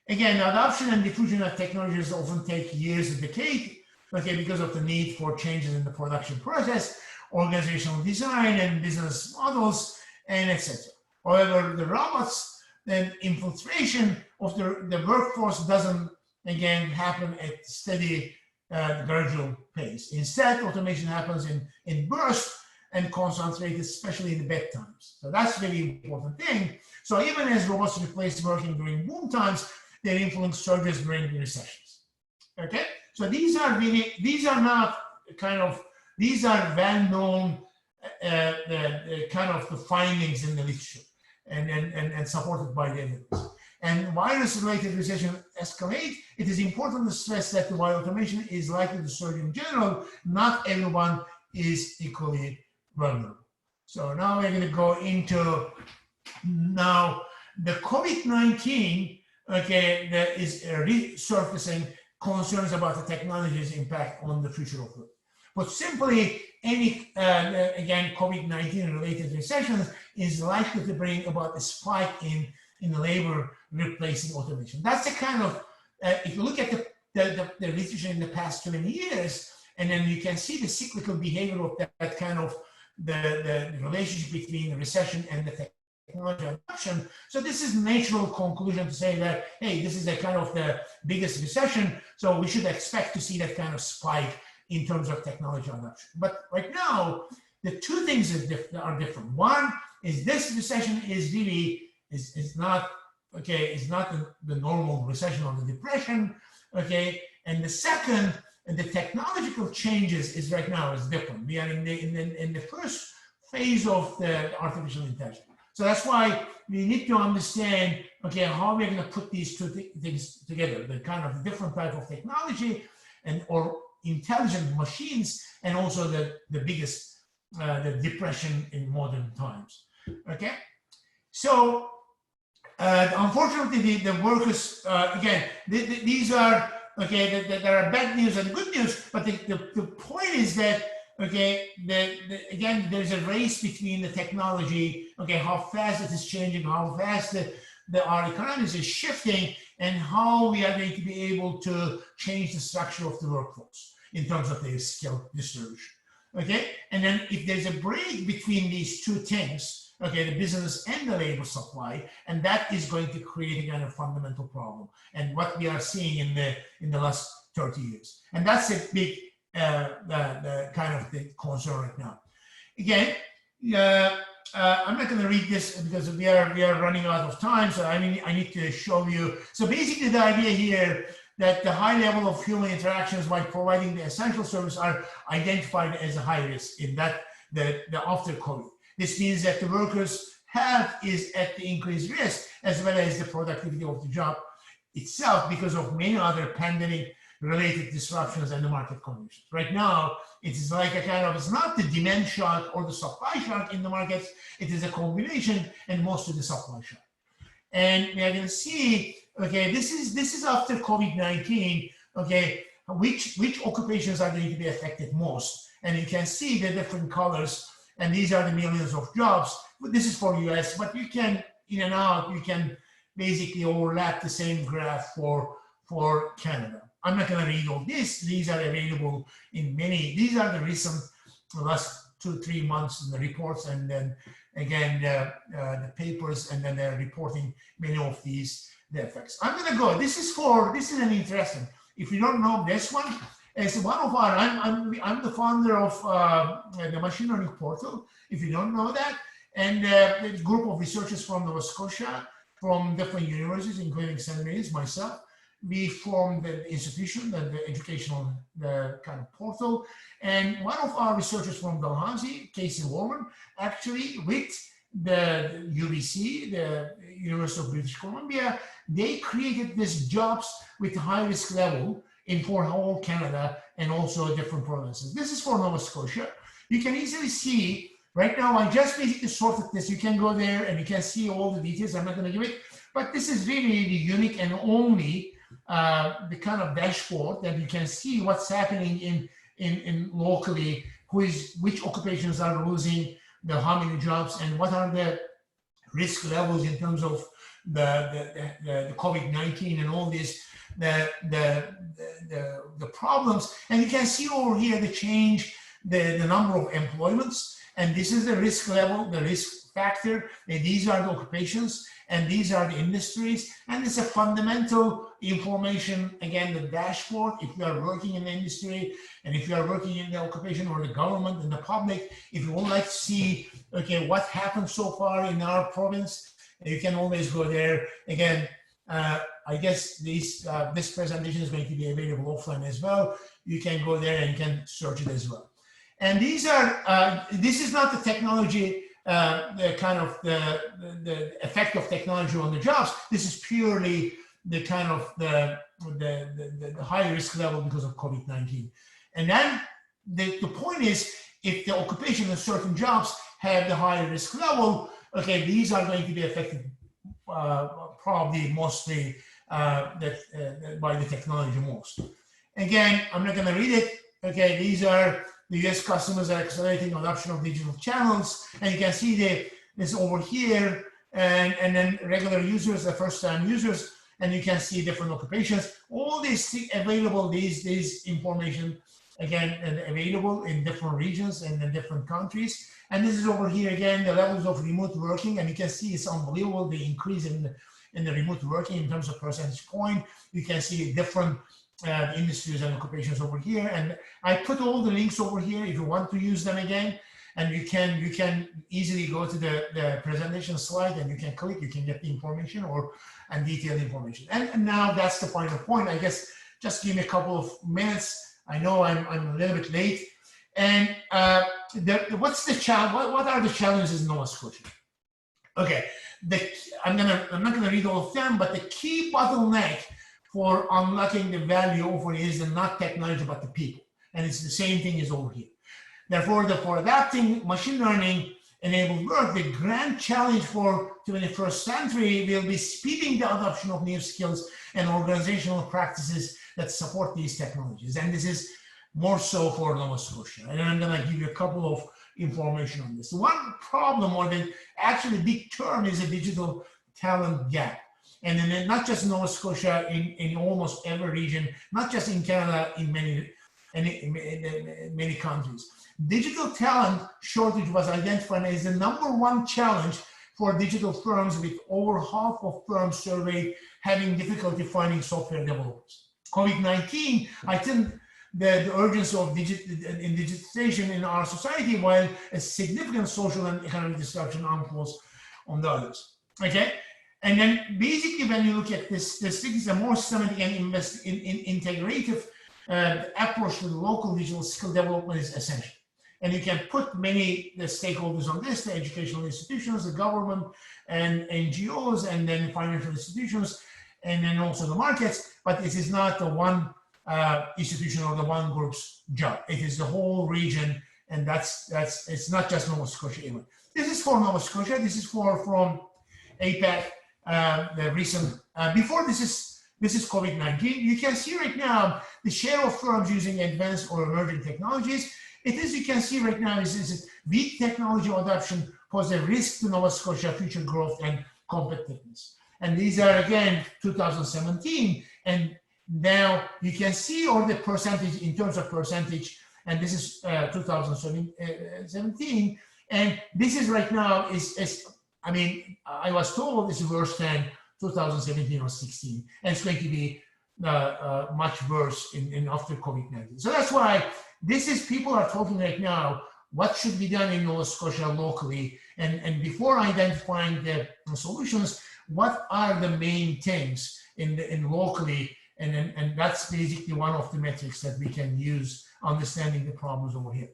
again, adoption and diffusion of technologies often take years to decade, okay, because of the need for changes in the production process, organizational design and business models, and etc. However, the robots and infiltration of the workforce doesn't, again, happen at steady gradual pace. Instead, automation happens in bursts and concentrated, especially in the bad times. So that's a very important thing. So even as robots replace working during boom times, their influence surges during the recessions. Okay, so these are not kind of, these are well-known the kind of the findings in the literature and supported by the evidence. And virus-related recession escalate, it is important to stress that while automation is likely to surge in general, not everyone is equally vulnerable. So now we're going to go into now the COVID-19, okay, that is resurfacing concerns about the technology's impact on the future of work. But simply, any, again, COVID-19 related recessions is likely to bring about a spike in labor replacing automation. That's the kind of, if you look at the literature in the past 20 years, and then you can see the cyclical behavior of that kind of the relationship between the recession and the technology adoption. So this is natural conclusion to say that, hey, this is a kind of the biggest recession, so we should expect to see that kind of spike in terms of technology adoption. But right now, the two things are different. One is this recession is really, is not, okay, it's not the normal recession or the depression, okay? And the second, and the technological changes is right now is different. We are in the first phase of the artificial intelligence. So that's why we need to understand, okay, how we're gonna put these two things together, the kind of different type of technology and or intelligent machines, and also the biggest, the depression in modern times, okay? So, unfortunately, the workers, again, these are, okay, there are bad news and good news, but the point is that, okay, again, there's a race between the technology, okay, how fast it is changing, how fast our economy is shifting, and how we are going to be able to change the structure of the workforce in terms of their skill distribution, okay? And then if there's a break between these two things, okay, the business and the labor supply, and that is going to create a kind of fundamental problem, and what we are seeing in the last 30 years. And that's a big the kind of the concern right now. Again, I'm not going to read this because we are running out of time, so I need to show you. So basically the idea here that the high level of human interactions while providing the essential service are identified as a high risk in that the after COVID. This means that the workers' health is at the increased risk, as well as the productivity of the job itself, because of many other pandemic-related disruptions and the market conditions. Right now, it is like a kind of, it's not the demand shock or the supply shock in the markets, it is a combination and mostly the supply shock. And we are going to see, okay, this is after COVID-19, okay, which occupations are going to be affected most. And you can see the different colors, and these are the millions of jobs. This is for US, but you can, in and out, you can basically overlap the same graph for Canada. I'm not going to read all this. These are available in many, these are the recent, the last 2-3 months in the reports, and then again, the papers, and then they're reporting many of these, the effects. I'm going to go, this is an interesting, if you don't know this one, it's one of our, I'm the founder of the machine learning portal, if you don't know that, and a group of researchers from Nova Scotia, from different universities, including St. Mary's, myself. We formed the institution, the educational kind of portal, and one of our researchers from Dalhousie, Casey Warman, actually with the UBC, the University of British Columbia, they created these jobs with high risk level for whole Canada and also different provinces. This is for Nova Scotia. You can easily see, right now I just basically sorted this. You can go there and you can see all the details. I'm not going to give it, but this is really the unique and only the kind of dashboard that you can see what's happening in locally, which occupations are losing how many jobs and what are the risk levels in terms of the COVID-19 and all this, the problems. And you can see over here the change, the number of employments, and this is the risk level, the risk factor, and these are the occupations, and these are the industries, and it's a fundamental information, again, the dashboard, if you are working in the industry, and if you are working in the occupation or the government and the public, if you would like to see, okay, what happened so far in our province, you can always go there. Again, I guess this presentation is going to be available offline as well. You can go there and you can search it as well. And these are, this is not the technology, the kind of the effect of technology on the jobs. This is purely the kind of the high risk level because of COVID-19. And then the point is, if the occupation and certain jobs have the high risk level, okay, these are going to be affected probably mostly by the technology most. Again, I'm not going to read it. Okay, these are the US customers are accelerating adoption of digital channels, and you can see this over here, and then regular users, the first-time users, and you can see different occupations. All this available, these information, again, and available in different regions and in different countries. And this is over here again, the levels of remote working, and you can see it's unbelievable, the increase in the remote working in terms of percentage point. You can see different industries and occupations over here, and I put all the links over here if you want to use them again, and you can easily go to the presentation slide and you can click, you can get the information and detailed information. And now that's the final point. I guess just give me a couple of minutes. I know I'm a little bit late. And what's the challenge? What are the challenges in Nova Scotia? Okay, I'm not gonna read all of them, but the key bottleneck for unlocking the value over is not technology, but the people. And it's the same thing as over here. Therefore, for adapting machine learning enabled work, the grand challenge for 21st century will be speeding the adoption of new skills and organizational practices that support these technologies. And this is more so for Nova Scotia. And I'm gonna give you a couple of information on this. One problem, or the actually big term, is a digital talent gap. And then not just Nova Scotia, in almost every region, not just in Canada, in many countries. Digital talent shortage was identified as the #1 challenge for digital firms, with over half of firms surveyed having difficulty finding software developers. COVID-19, I think the urgency of digitization in our society, while a significant social and economic disruption unfolds on the others. Okay? And then basically when you look at this is a more systematic and integrative approach to the local digital skill development is essential. And you can put many the stakeholders on this, the educational institutions, the government, and NGOs, and then financial institutions, and then also the markets. But this is not the one institution or the one group's job. It is the whole region, and it's not just Nova Scotia even. This is for Nova Scotia. This is from APAC. The recent before this is COVID-19. You can see right now the share of firms using advanced or emerging technologies. It is, you can see right now, is weak technology adoption pose a risk to Nova Scotia future growth and competitiveness. And these are again 2017, and now you can see all the percentage in terms of percentage, and this is 2017, and this is right now is I mean, I was told it's worse than 2017 or 16, and it's going to be much worse in after COVID-19. So that's why this is, people are talking right now, what should be done in Nova Scotia locally, and before identifying the solutions, what are the main things in locally, and that's basically one of the metrics that we can use understanding the problems over here.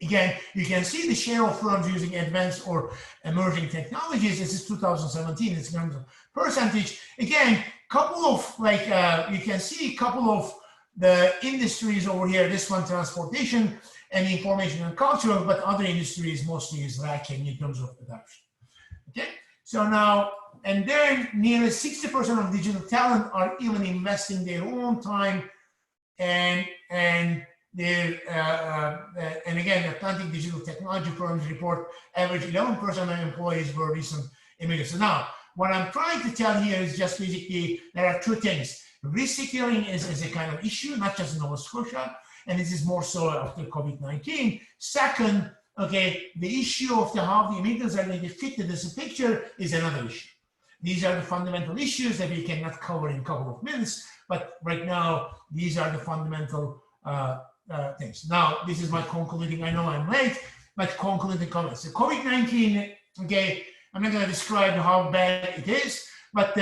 Again, you can see the share of firms using advanced or emerging technologies. This is 2017, it's in terms of percentage. Again, couple of like, you can see a couple of the industries over here, this one transportation and information and cultural, but other industries mostly is lacking in terms of adoption. Okay, so now, and then nearly 60% of digital talent are even investing their own time and again, Atlantic digital technology firms report average 11% of employees were recent immigrants. So now, what I'm trying to tell here is just basically, there are two things. Resecuring is a kind of issue, not just in Nova Scotia, and this is more so after COVID-19. Second, okay, the issue of how the immigrants are going to fit into this picture is another issue. These are the fundamental issues that we cannot cover in a couple of minutes, but right now, these are the fundamental things. Now, this is my concluding, I know I'm late, but concluding comments. So COVID-19, okay, I'm not going to describe how bad it is, but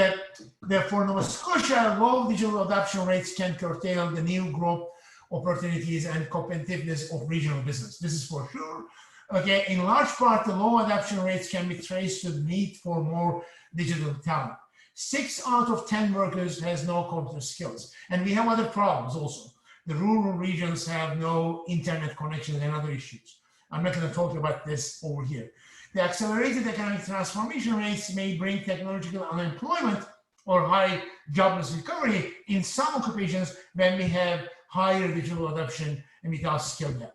for Nova Scotia, low digital adoption rates can curtail the new growth opportunities and competitiveness of regional business. This is for sure. Okay, in large part, the low adoption rates can be traced to the need for more digital talent. 6 out of 10 workers has no computer skills. And we have other problems also. The rural regions have no internet connections and other issues. I'm not going to talk about this over here. The accelerated economic transformation rates may bring technological unemployment or high jobless recovery in some occupations when we have higher digital adoption and without skill gap.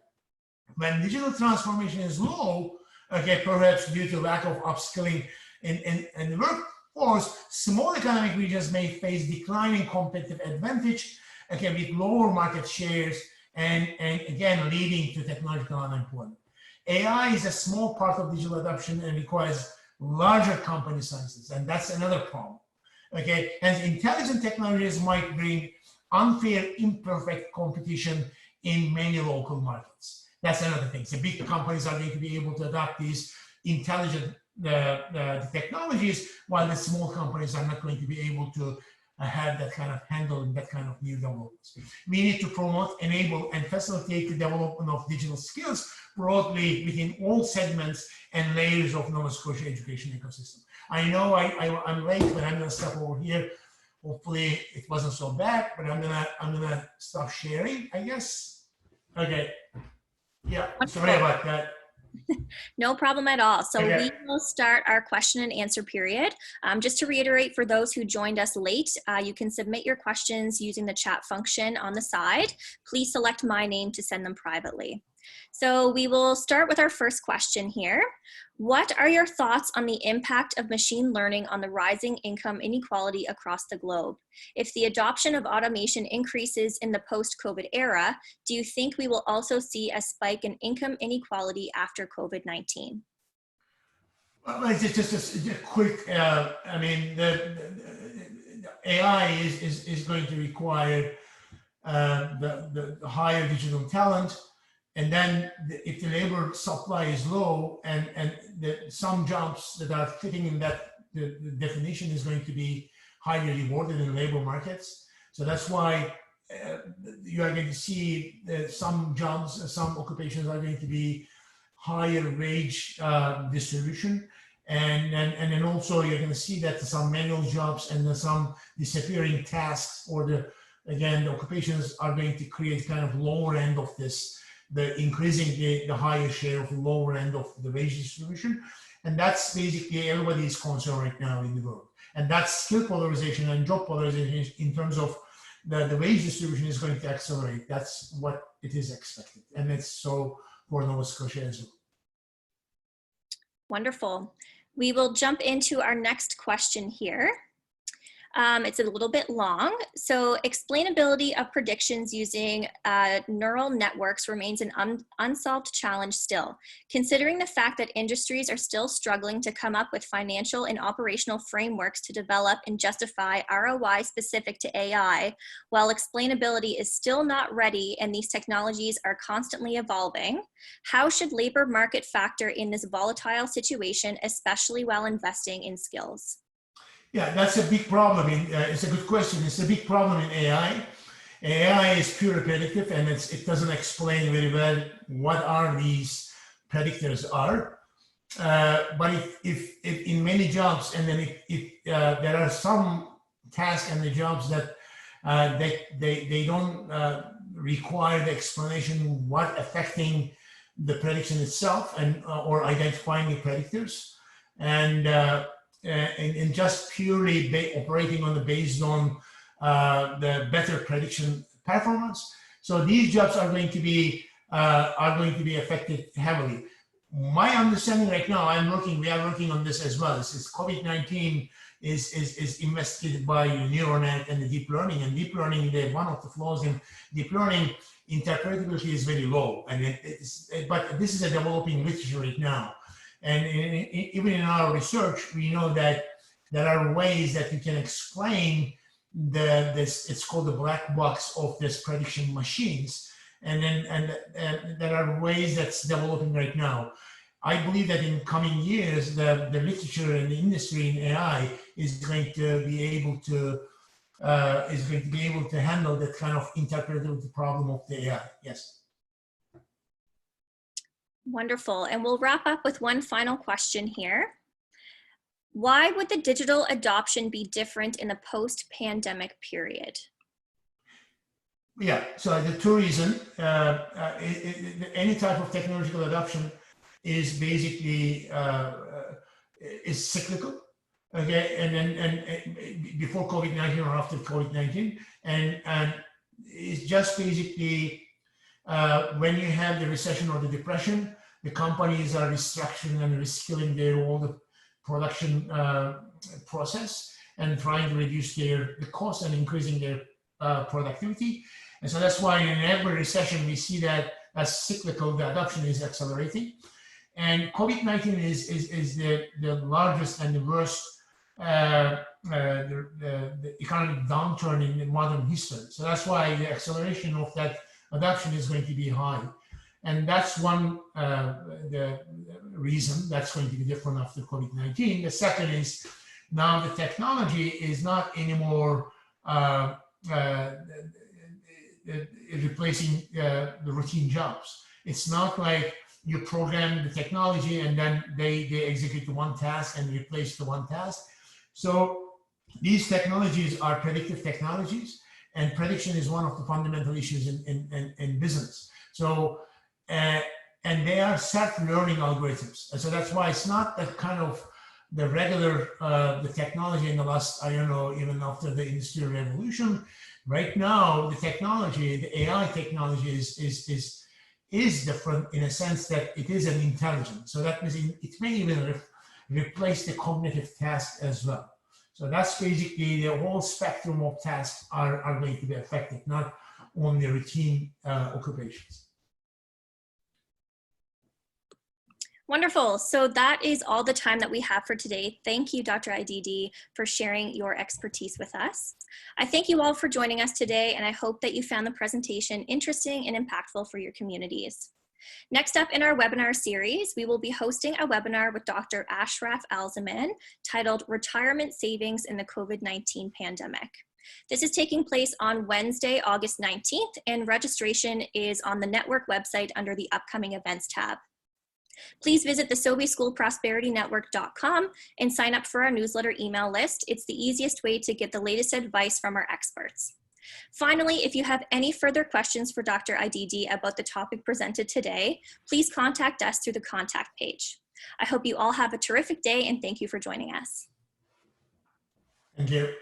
When digital transformation is low, okay, perhaps due to lack of upskilling in the workforce, small economic regions may face declining competitive advantage, okay, with lower market shares and again, leading to technological unemployment. AI is a small part of digital adoption and requires larger company sizes, and that's another problem. Okay, and intelligent technologies might bring unfair, imperfect competition in many local markets. That's another thing. So big companies are going to be able to adopt these intelligent technologies, while the small companies are not going to be able to have that kind of handle that kind of new developments. We need to promote, enable, and facilitate the development of digital skills broadly within all segments and layers of Nova Scotia education ecosystem. I know I'm late, but I'm going to stop over here. Hopefully it wasn't so bad, but I'm gonna stop sharing, I guess. Okay. Yeah. Sorry about that. No problem at all. So okay. We will start our question and answer period. Just to reiterate, for those who joined us late, you can submit your questions using the chat function on the side. Please select my name to send them privately. So we will start with our first question here. What are your thoughts on the impact of machine learning on the rising income inequality across the globe? If the adoption of automation increases in the post-COVID era, do you think we will also see a spike in income inequality after COVID-19? Well, it's just a quick, I mean, the AI is going to require the higher digital talent. And then if the labor supply is low and some jobs that are fitting in that the definition is going to be highly rewarded in labor markets. So that's why you are going to see that some jobs, some occupations are going to be higher wage distribution. And then also you're going to see that some manual jobs and some disappearing tasks, or the occupations are going to create kind of lower end of this, the increasing the higher share of the lower end of the wage distribution. And that's basically everybody is concerned right now in the world. And that's skill polarization and job polarization in terms of the wage distribution is going to accelerate. That's what it is expected. And it's so for Nova Scotia as well. Wonderful. We will jump into our next question here. It's a little bit long. So explainability of predictions using neural networks remains an unsolved challenge still. Considering the fact that industries are still struggling to come up with financial and operational frameworks to develop and justify ROI specific to AI, while explainability is still not ready and these technologies are constantly evolving, how should labor market factor in this volatile situation, especially while investing in skills? Yeah, that's a big problem. It's a good question. It's a big problem in AI. AI is pure predictive, and it doesn't explain very well what are these predictors are. But if in many jobs, and then if there are some tasks and the jobs that they don't require the explanation what affecting the prediction itself, and or identifying the predictors, and just purely operating on the based on the better prediction performance. So these jobs are going to be affected heavily. My understanding right now, we are working on this as well. This is COVID-19 is investigated by neural net and the deep learning. And deep learning, one of the flaws in deep learning, interpretability is very low. And but this is a developing literature right now. And even in our research, we know that there are ways that you can explain this. It's called the black box of this prediction machines. And there are ways that's developing right now. I believe that in coming years, the literature and the industry in AI is going to be able to handle that kind of interpretability problem of the AI. Yes. Wonderful. And we'll wrap up with one final question here. Why would the digital adoption be different in the post-pandemic period? Yeah, so the two reasons, any type of technological adoption is basically is cyclical, okay, and before COVID-19 or after COVID-19, and it's just basically when you have the recession or the depression, the companies are restructuring and reskilling all the production process and trying to reduce the cost and increasing their productivity. And so that's why in every recession, we see that as cyclical, the adoption is accelerating. And COVID-19 is the largest and the worst the economic downturn in modern history. So that's why the acceleration of that adoption is going to be high. And that's one the reason that's going to be different after COVID-19. The second is now the technology is not anymore replacing the routine jobs. It's not like you program the technology and then they execute the one task and replace the one task. So these technologies are predictive technologies, and prediction is one of the fundamental issues in business. So, and they are self-learning algorithms. And so that's why it's not that kind of the regular, the technology in the last, I don't know, even after the Industrial Revolution. Right now, the technology, the AI technology is different in a sense that it is an intelligence. So that means it may even replace the cognitive task as well. So that's basically the whole spectrum of tasks are going to be affected, not only routine occupations. Wonderful. So that is all the time that we have for today. Thank you, Dr. Aydede, for sharing your expertise with us. I thank you all for joining us today, and I hope that you found the presentation interesting and impactful for your communities. Next up in our webinar series, we will be hosting a webinar with Dr. Ashraf Alzaman titled Retirement Savings in the COVID-19 Pandemic. This is taking place on Wednesday, August 19th, and registration is on the network website under the upcoming events tab. Please visit the Sobey School Prosperity Network.com and sign up for our newsletter email list. It's the easiest way to get the latest advice from our experts. Finally, if you have any further questions for Dr. Aydede about the topic presented today, please contact us through the contact page. I hope you all have a terrific day and thank you for joining us. Thank you.